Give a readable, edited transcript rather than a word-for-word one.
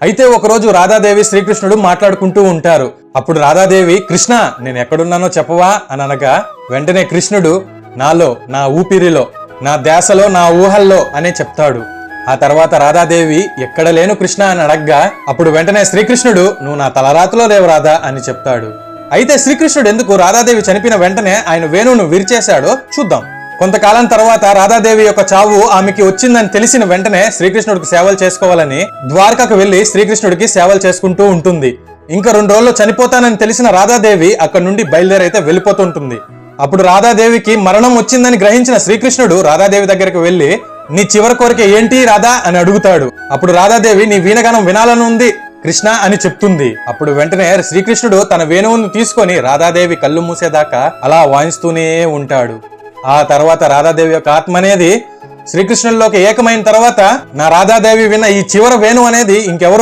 అయితే ఒకరోజు రాధాదేవి శ్రీకృష్ణుడు మాట్లాడుకుంటూ ఉంటారు. అప్పుడు రాధాదేవి, కృష్ణ నేను ఎక్కడున్నానో చెప్పవా అని అనగా, వెంటనే కృష్ణుడు నాలో, నా ఊపిరిలో, నా ధ్యాసలో, నా ఊహల్లో అనే చెప్తాడు. ఆ తర్వాత రాధాదేవి ఎక్కడ లేను కృష్ణ అని అడగ్గా, అప్పుడు వెంటనే శ్రీకృష్ణుడు నువ్వు నా తలరాతిలో లేవు రాధా అని చెప్తాడు. అయితే శ్రీకృష్ణుడు ఎందుకు రాధాదేవి చనిపోయిన వెంటనే ఆయన వేణువును విరిచేశాడో చూద్దాం. కొంతకాలం తర్వాత రాధాదేవి యొక్క చావు ఆమెకి వచ్చిందని తెలిసిన వెంటనే శ్రీకృష్ణుడికి సేవలు చేసుకోవాలని ద్వారకకు వెళ్లి శ్రీకృష్ణుడికి సేవలు చేసుకుంటూ ఉంటుంది. ఇంకా 2 రోజుల్లో చనిపోతానని తెలిసిన రాధాదేవి అక్కడి నుండి బయలుదేరైతే వెళ్ళిపోతుంటుంది. అప్పుడు రాధాదేవికి మరణం వచ్చిందని గ్రహించిన శ్రీకృష్ణుడు రాధాదేవి దగ్గరికి వెళ్లి, నీ చివరి కోరిక ఏంటి రాధా అని అడుగుతాడు. అప్పుడు రాధాదేవి నీ వీణగానం వినాలని ఉంది కృష్ణ అని చెప్తుంది. అప్పుడు వెంటనే శ్రీకృష్ణుడు తన వేణువును తీసుకొని రాధాదేవి కళ్ళు మూసేదాకా అలా వాయిస్తూనే ఉంటాడు. ఆ తర్వాత రాధాదేవి యొక్క ఆత్మ అనేది శ్రీకృష్ణుల్లోకి ఏకమైన తర్వాత, నా రాధాదేవి విన్న ఈ చివరి వేణు అనేది ఇంకెవరు